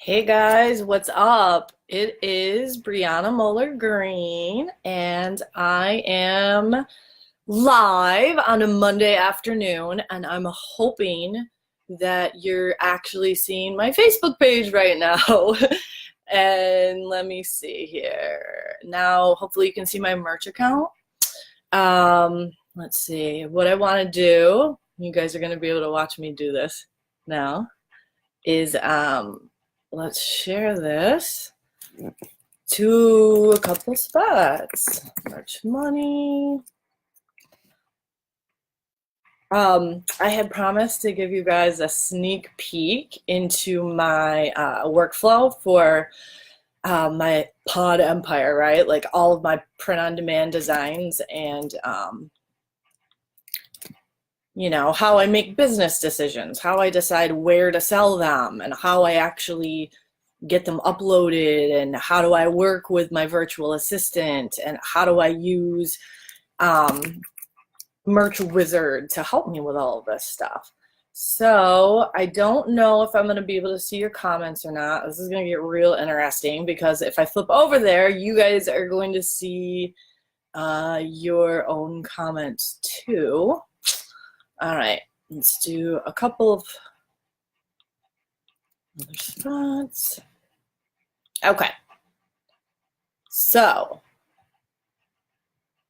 Hey guys, what's up? It is Brianna Moeller Green, and I am live on a Monday afternoon, and I'm hoping that you're actually seeing my Facebook page right now. And let me see here. Now, hopefully you can see my merch account. Let's see. What I want to do, you guys are going to be able to watch me do this now, is let's share this to a couple spots. Merch money. I had promised to give you guys a sneak peek into my workflow for my pod empire, right? Like all of my print-on-demand designs and you know, how I make business decisions, how I decide where to sell them, and how I actually get them uploaded, and how do I work with my virtual assistant, and how do I use Merch Wizard to help me with all of this stuff. So I don't know if I'm going to be able to see your comments or not. This is going to get real interesting because if I flip over there, you guys are going to see your own comments too. All right, let's do a couple of other spots. Okay, so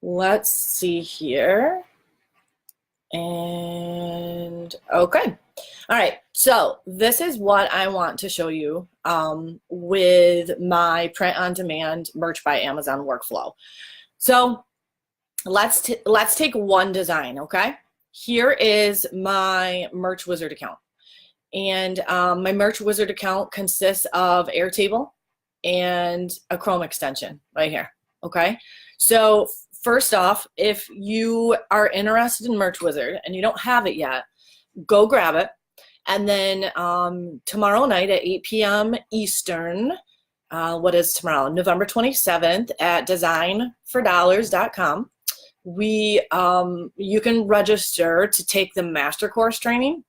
let's see here. And okay, all right, so this is what I want to show you with my print-on-demand merch by Amazon workflow. So let's take one design, okay? Here is my Merch Wizard account. And my Merch Wizard account consists of Airtable and a Chrome extension right here, okay? So first off, if you are interested in Merch Wizard and you don't have it yet, go grab it. And then tomorrow night at 8 p.m. Eastern, what is tomorrow? November 27th at designfordollars.com. You can register to take the master course training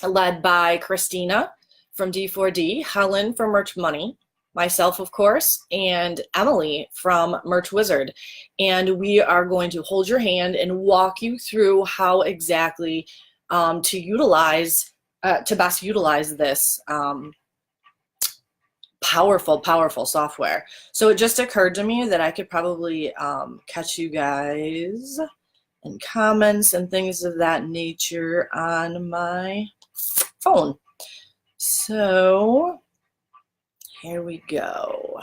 led by Christina from D4D, Helen from Merch Money, myself of course, and Emily from Merch Wizard. And we are going to hold your hand and walk you through how exactly to best utilize this powerful software. So it just occurred to me that I could probably catch you guys in comments and things of that nature on my phone. So here we go.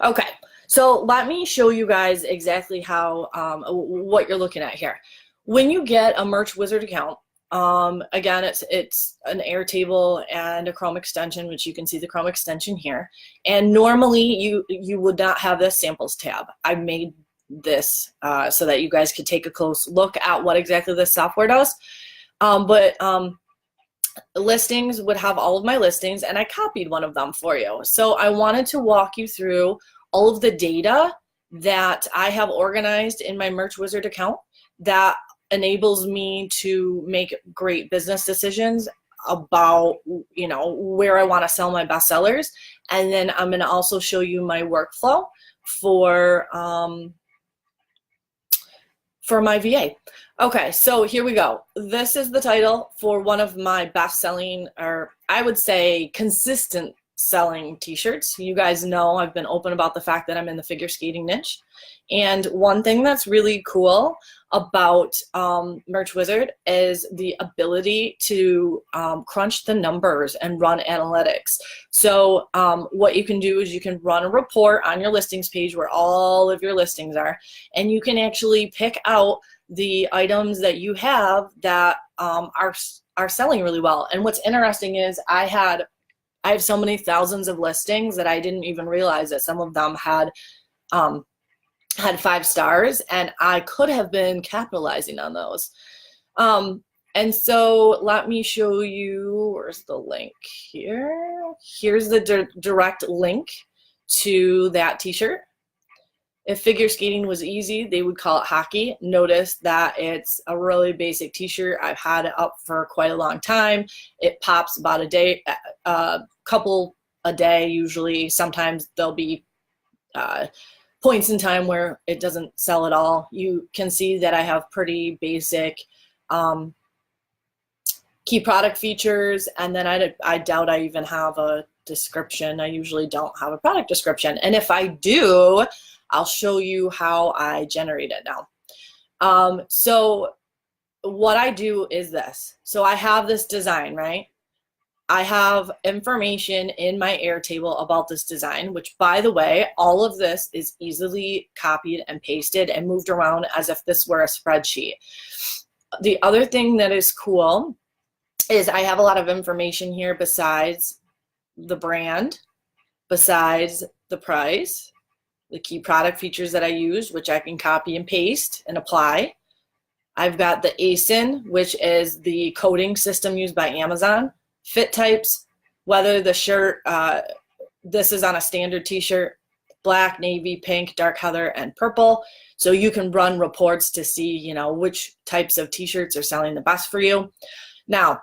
Okay, so let me show you guys exactly how what you're looking at here. When you get a Merch Wizard account, again, it's an Airtable and a Chrome extension, which you can see the Chrome extension here. And normally you would not have this samples tab. I made this so that you guys could take a close look at what exactly this software does. Listings would have all of my listings, and I copied one of them for you. So I wanted to walk you through all of the data that I have organized in my Merch Wizard account that enables me to make great business decisions about, you know, where I want to sell my bestsellers. And then I'm going to also show you my workflow for my VA. Okay, so here we go. This is the title for one of my best-selling, or I would say consistent selling t-shirts. You guys know I've been open about the fact that I'm in the figure skating niche. And one thing that's really cool about Merch Wizard is the ability to crunch the numbers and run analytics. So what you can do is you can run a report on your listings page where all of your listings are, and you can actually pick out the items that you have that are selling really well. And what's interesting is I have so many thousands of listings that I didn't even realize that some of them had 5 stars, and I could have been capitalizing on those. And so let me show you, where's the link here? Here's the direct link to that t-shirt. If figure skating was easy, they would call it hockey. Notice that it's a really basic t-shirt. I've had it up for quite a long time. It pops about a couple a day usually. Sometimes there'll be points in time where it doesn't sell at all. You can see that I have pretty basic key product features, and then I doubt I even have a description. I usually don't have a product description, and if I do, I'll show you how I generate it now. So what I do is this. So I have this design, right? I have information in my Airtable about this design, which, by the way, all of this is easily copied and pasted and moved around as if this were a spreadsheet. The other thing that is cool is I have a lot of information here besides the brand, besides the price, the key product features that I use, which I can copy and paste and apply. I've got the ASIN, which is the coding system used by Amazon, fit types, whether the shirt, this is on a standard t-shirt, black, navy, pink, dark heather, and purple. So you can run reports to see, you know, which types of t-shirts are selling the best for you. Now,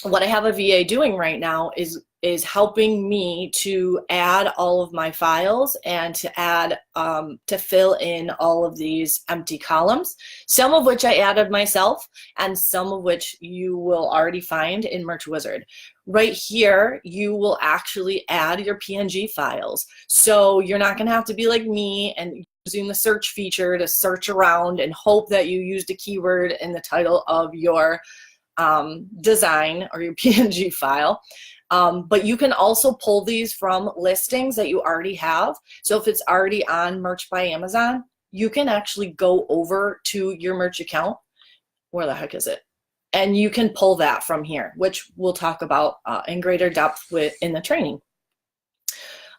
what I have a VA doing right now is helping me to add all of my files and to add, to fill in all of these empty columns, some of which I added myself and some of which you will already find in Merch Wizard. Right here, you will actually add your PNG files. So you're not gonna have to be like me and using the search feature to search around and hope that you used a keyword in the title of your design or your PNG file. But you can also pull these from listings that you already have. So if it's already on Merch by Amazon, you can actually go over to your Merch account. Where the heck is it? And you can pull that from here, which we'll talk about in greater depth in the training.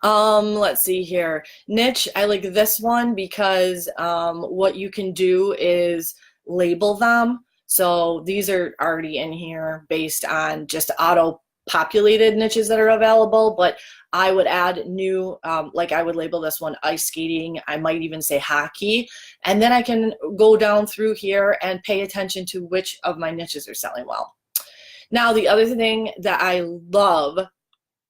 Let's see here. Niche, I like this one because what you can do is label them. So these are already in here based on just auto-populated niches that are available, but I would add new, like I would label this one ice skating, I might even say hockey, and then I can go down through here and pay attention to which of my niches are selling well. Now, the other thing that I love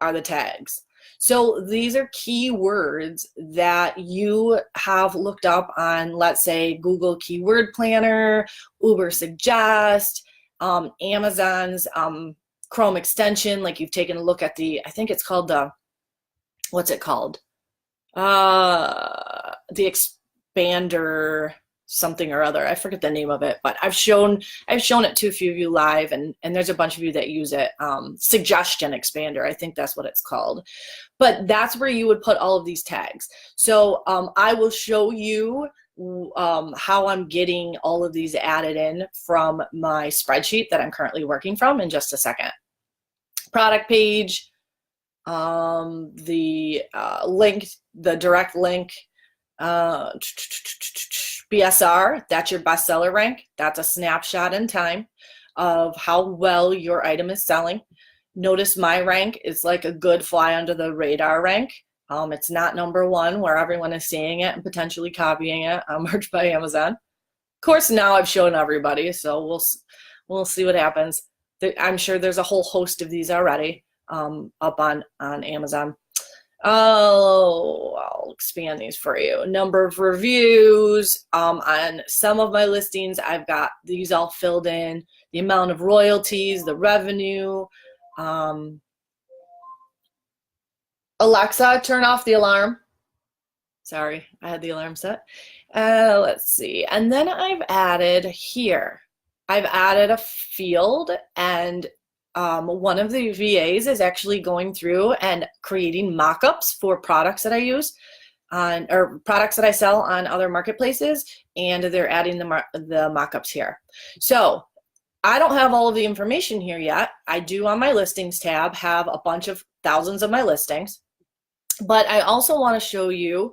are the tags. So these are keywords that you have looked up on, let's say, Google Keyword Planner, Uber Suggest, Amazon's Chrome extension, like you've taken a look at the, I think it's called the, what's it called? The expander something or other. I forget the name of it, but I've shown it to a few of you live, and there's a bunch of you that use it. Suggestion expander, I think that's what it's called. But that's where you would put all of these tags. So I will show you how I'm getting all of these added in from my spreadsheet that I'm currently working from in just a second. Product page, the link, the direct link, BSR, that's your bestseller rank. That's a snapshot in time of how well your item is selling. Notice my rank is like a good fly under the radar rank. It's not #1 where everyone is seeing it and potentially copying it on Merch by Amazon. Of course, now I've shown everybody, so we'll see what happens. I'm sure there's a whole host of these already up on Amazon. Oh, I'll expand these for you. Number of reviews. On some of my listings, I've got these all filled in. The amount of royalties, the revenue. Alexa, turn off the alarm. Sorry, I had the alarm set. Let's see. And then I've added here. I've added a field, and one of the VAs is actually going through and creating mock-ups for products that I use or products that I sell on other marketplaces, and they're adding the mock-ups here. So I don't have all of the information here yet. I do on my listings tab have a bunch of thousands of my listings, but I also want to show you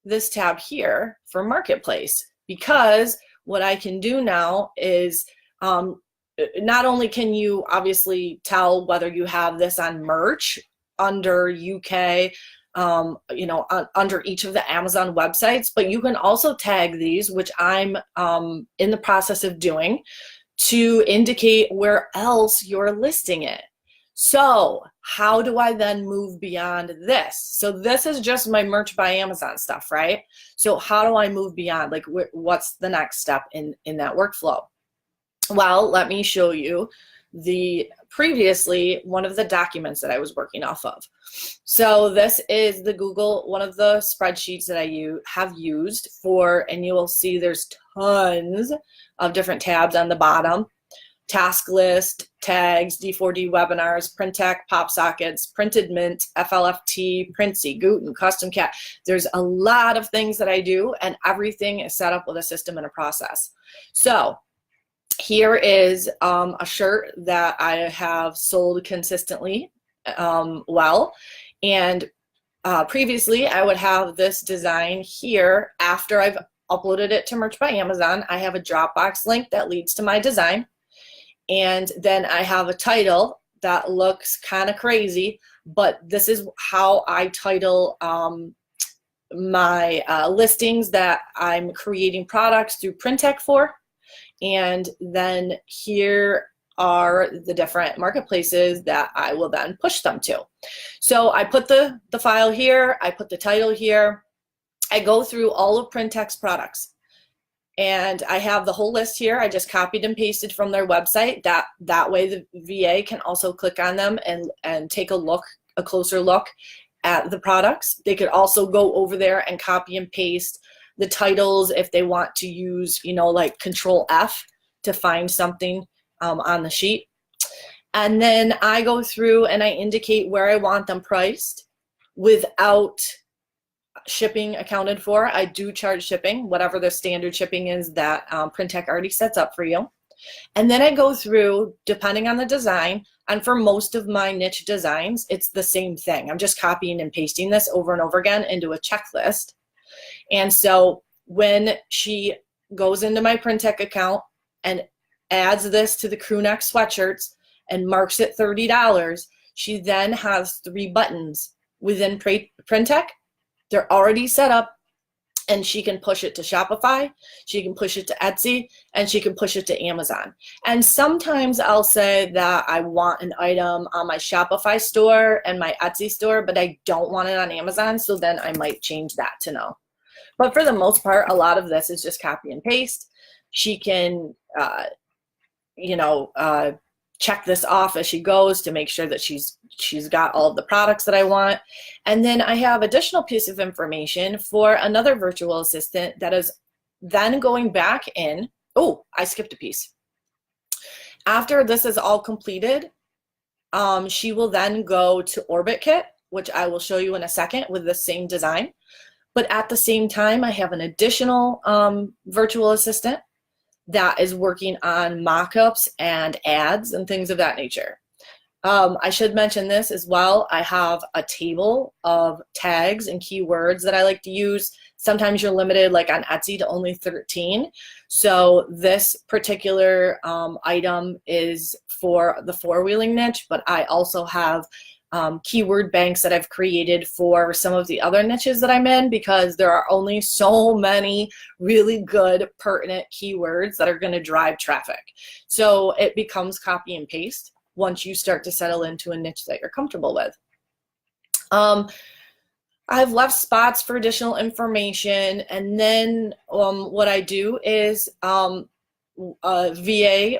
this tab here for marketplace, because what I can do now is not only can you obviously tell whether you have this on Merch under UK, under each of the Amazon websites, but you can also tag these, which I'm in the process of doing, to indicate where else you're listing it. So how do I then move beyond this? So this is just my Merch by Amazon stuff, right? So how do I move beyond? Like, what's the next step in that workflow? Well, let me show you previously one of the documents that I was working off of. So this is the Google, one of the spreadsheets that I have used for, and you will see there's tons of different tabs on the bottom. Task list, tags, D4D webinars, print tech, pop sockets, printed mint, FLFT, Printsy, Guten, custom cat. There's a lot of things that I do, and everything is set up with a system and a process. So here is a shirt that I have sold consistently well, and previously I would have this design here. After I've uploaded it to Merch by Amazon, I have a Dropbox link that leads to my design. And then I have a title that looks kind of crazy, but this is how I title my listings that I'm creating products through print tech for. And then here are the different marketplaces that I will then push them to. So I put the file here, I put the title here, I go through all of print tech's products. And I have the whole list here. I just copied and pasted from their website. That way the VA can also click on them and take a closer look at the products. They could also go over there and copy and paste the titles if they want to use, like Control F to find something on the sheet. And then I go through and I indicate where I want them priced without shipping accounted for. I do charge shipping, whatever the standard shipping is that print tech already sets up for you. And then I go through, depending on the design, and for most of my niche designs, it's the same thing. I'm just copying and pasting this over and over again into a checklist. And so when she goes into my print tech account and adds this to the crew neck sweatshirts and marks it $30, she then has 3 buttons within print tech. They're already set up, and she can push it to Shopify, she can push it to Etsy, and she can push it to Amazon. And sometimes I'll say that I want an item on my Shopify store and my Etsy store, but I don't want it on Amazon, so then I might change that to no. But for the most part, a lot of this is just copy and paste. She can, check this off as she goes to make sure that she's got all of the products that I want. And then I have additional piece of information for another virtual assistant that is then going back in. Oh, I skipped a piece. After this is all completed, she will then go to OrbitKit, which I will show you in a second with the same design. But at the same time, I have an additional virtual assistant that is working on mock-ups and ads and things of that nature. I should mention this as well. I have a table of tags and keywords that I like to use. Sometimes you're limited, like on Etsy, to only 13. So this particular item is for the 4-wheeling niche, but I also have keyword banks that I've created for some of the other niches that I'm in, because there are only so many really good pertinent keywords that are going to drive traffic. So it becomes copy and paste once you start to settle into a niche that you're comfortable with. I've left spots for additional information, and then what I do is VA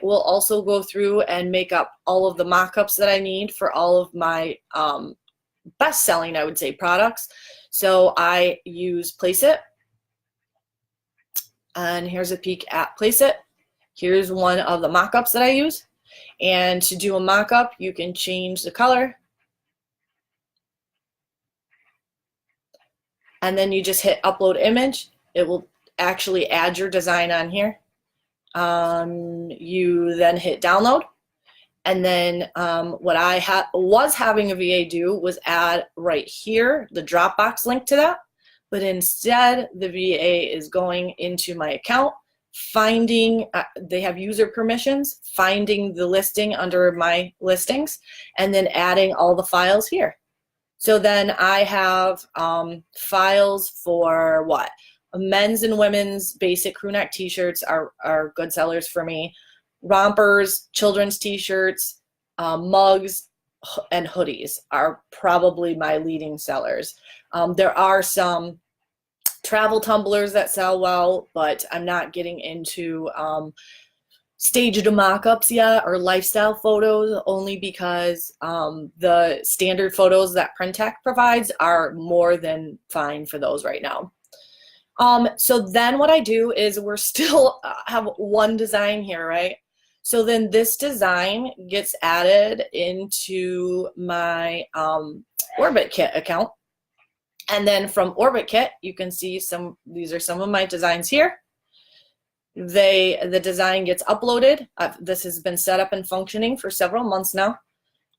will also go through and make up all of the mock-ups that I need for all of my best-selling, I would say, products. So I use Placeit, and here's a peek at Placeit. Here's one of the mock-ups that I use. And to do a mock-up, you can change the color, and then you just hit upload image. It will actually add your design on here. You then hit download, and then what I was having a VA do was add right here the Dropbox link to that, but instead the VA is going into my account, finding, they have user permissions, finding the listing under my listings, and then adding all the files here. So then I have files for what? Men's and women's basic crew neck t-shirts are good sellers for me. Rompers, children's t-shirts, mugs, and hoodies are probably my leading sellers. There are some travel tumblers that sell well, but I'm not getting into staged mock-ups yet or lifestyle photos, only because the standard photos that PrintTech provides are more than fine for those right now. So then what I do is we're still have one design here, right? So then this design gets added into my OrbitKit account. And then from OrbitKit, you can see these are some of my designs here. The design gets uploaded. This has been set up and functioning for several months now.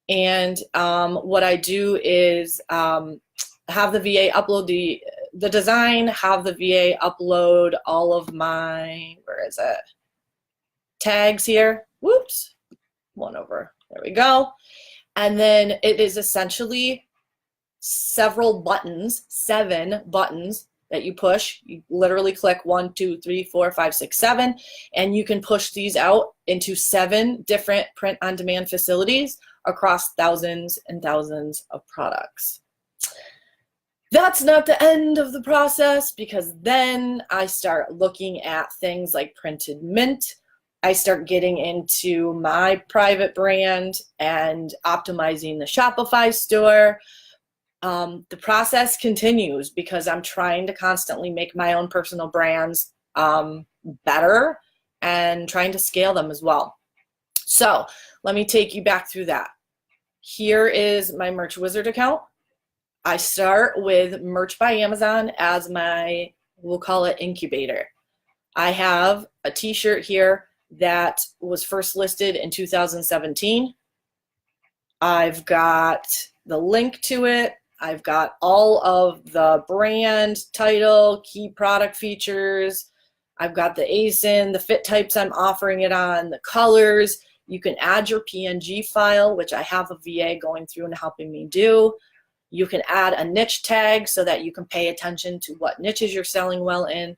And what I do is have the VA upload the design, have the VA upload all of my, where is it? Tags here. Whoops, one over. There we go. And then it is essentially several buttons, 7 buttons that you push. You literally click 1, 2, 3, 4, 5, 6, 7, and you can push these out into 7 different print-on-demand facilities across thousands and thousands of products. That's not the end of the process, because then I start looking at things like Printed Mint. I start getting into my private brand and optimizing the Shopify store. The process continues because I'm trying to constantly make my own personal brands better and trying to scale them as well. So let me take you back through that. Here is my Merch Wizard account. I start with Merch by Amazon as my, we'll call it incubator. I have a t-shirt here that was first listed in 2017. I've got the link to it. I've got all of the brand title, key product features. I've got the ASIN, the fit types I'm offering it on, the colors. You can add your PNG file, which I have a VA going through and helping me do. You can add a niche tag so that you can pay attention to what niches you're selling well in.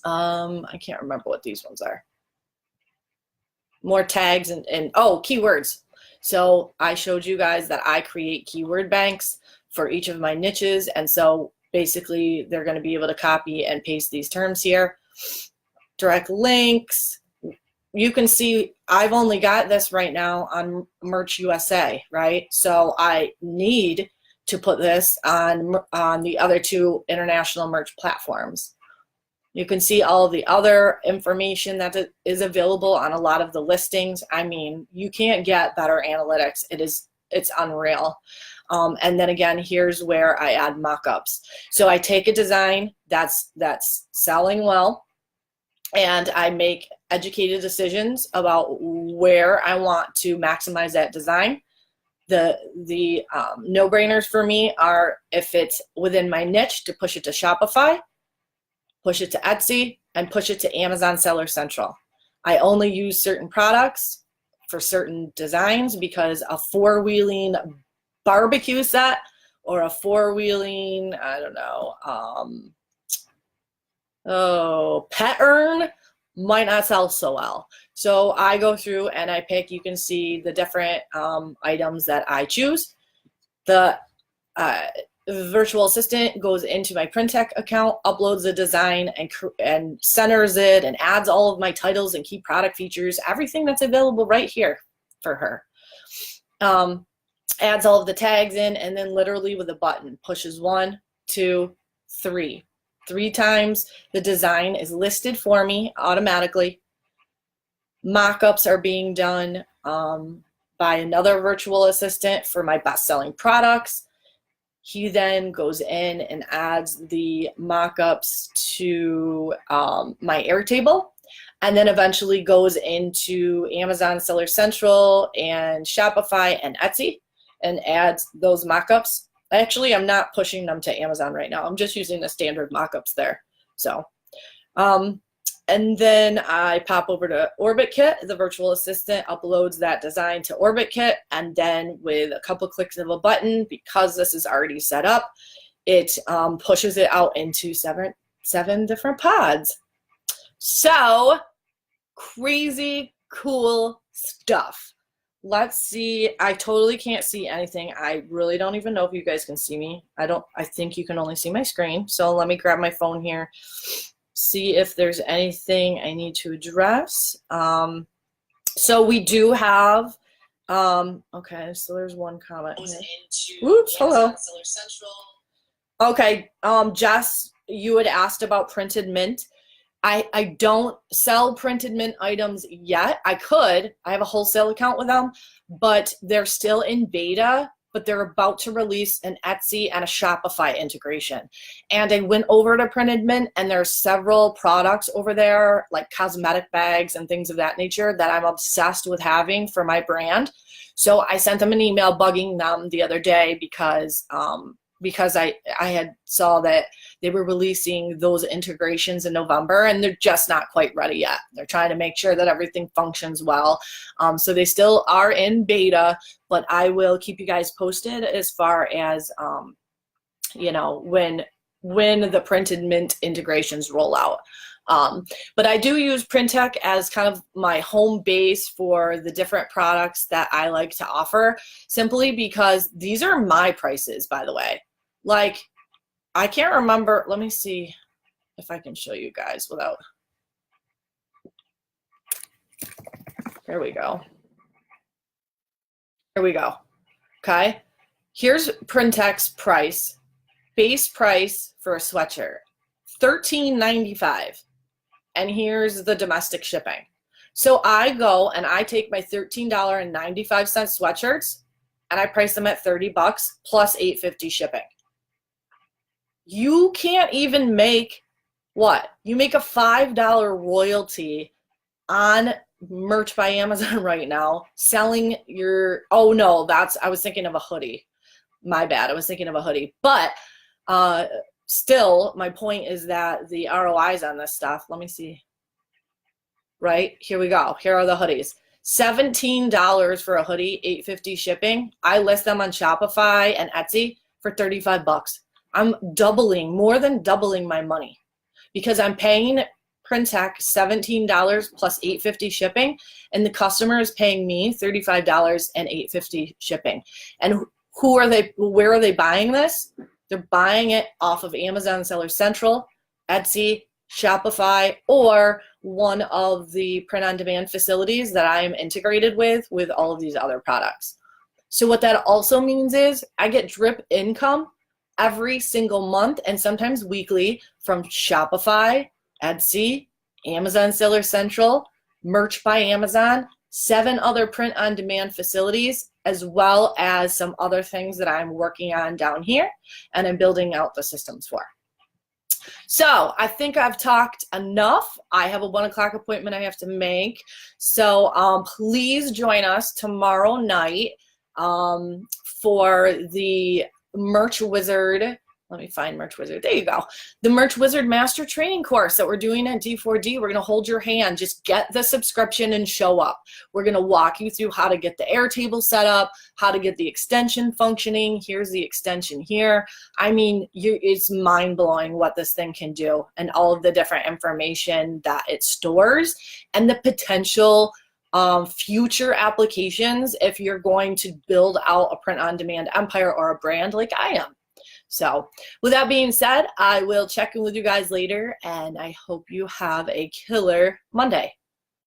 I can't remember what these ones are. More tags and oh, keywords. So I showed you guys that I create keyword banks for each of my niches. And so basically they're going to be able to copy and paste these terms here. Direct links. You can see I've only got this right now on Merch USA, right? So I need to put this on the other 2 international merch platforms. You can see all of the other information that is available on a lot of the listings. I mean, you can't get better analytics. It's unreal. And then again, here's where I add mock-ups. So I take a design that's selling well, and I make educated decisions about where I want to maximize that design. The no-brainers for me are, if it's within my niche, to push it to Shopify, push it to Etsy, and push it to Amazon Seller Central. I only use certain products for certain designs because a 4-wheeling barbecue set or a 4-wheeling, I don't know, pet urn might not sell so well. So I go through and I pick, you can see the different items that I choose. The virtual assistant goes into my PrintTech account, uploads the design and centers it and adds all of my titles and key product features, everything that's available right here for her. Adds all of the tags in, and then literally with a button pushes 1, 2, 3. 3 times the design is listed for me automatically. Mock-ups are being done by another virtual assistant for my best-selling products. He then goes in and adds the mock-ups to my Airtable, and then eventually goes into Amazon Seller Central and Shopify and Etsy and adds those mock-ups. Actually, I'm not pushing them to Amazon right now. I'm just using the standard mock-ups there. So, and then I pop over to OrbitKit. The virtual assistant uploads that design to OrbitKit, and then with a couple clicks of a button, because this is already set up, it pushes it out into seven different pods. So crazy cool stuff. Let's see. I totally can't see anything. I really don't even know if you guys can see me. I think you can only see my screen. So let me grab my phone here, see if there's anything I need to address. So we do have, okay, so there's one comment here. Oops, hello. Okay, Jess, you had asked about printed mint. I don't sell printed mint items yet. I could. I have a wholesale account with them, but they're still in beta, but they're about to release an Etsy and a Shopify integration. And I went over to Printed Mint, and there's several products over there, like cosmetic bags and things of that nature, that I'm obsessed with having for my brand. So I sent them an email bugging them the other day because I had saw that they were releasing those integrations in November, and they're just not quite ready yet. They're trying to make sure that everything functions well. So they still are in beta, but I will keep you guys posted as far as, you know, when the Printed Mint integrations roll out. But I do use Printech as kind of my home base for the different products that I like to offer, simply because these are my prices, by the way. Like, I can't remember. Let me see if I can show you guys without. There we go. Here we go. Okay. Here's Printech's price. Base price for a sweatshirt, $13.95. And here's the domestic shipping. So I go and I take my $13.95 sweatshirts and I price them at $30 plus $8.50 shipping. You can't even make what? You make a $5 royalty on merch by Amazon right now, selling your, oh no, I was thinking of a hoodie. My bad, I was thinking of a hoodie. But still, my point is that the ROIs on this stuff, let me see. Right, here we go. Here are the hoodies. $17 for a hoodie, $8.50 shipping. I list them on Shopify and Etsy for $35. I'm doubling, more than doubling my money, because I'm paying Printech $17 plus $8.50 shipping, and the customer is paying me $35 and $8.50 shipping. And where are they buying this? They're buying it off of Amazon Seller Central, Etsy, Shopify, or one of the print-on-demand facilities that I am integrated with all of these other products. So what that also means is I get drip income every single month and sometimes weekly from Shopify, Etsy, Amazon Seller Central, Merch by Amazon, 7 other print-on-demand facilities, as well as some other things that I'm working on down here and I'm building out the systems for. So I think I've talked enough. I have a 1 o'clock appointment I have to make. So please join us tomorrow night for the Merch Wizard. Let me find Merch Wizard. There you go. The Merch Wizard Master Training course that we're doing at D4D. We're going to hold your hand. Just get the subscription and show up. We're going to walk you through how to get the Airtable set up, how to get the extension functioning. Here's the extension here. I mean, it's mind-blowing what this thing can do and all of the different information that it stores and the potential future applications if you're going to build out a print-on-demand empire or a brand like I am. So with that being said, I will check in with you guys later, and I hope you have a killer Monday.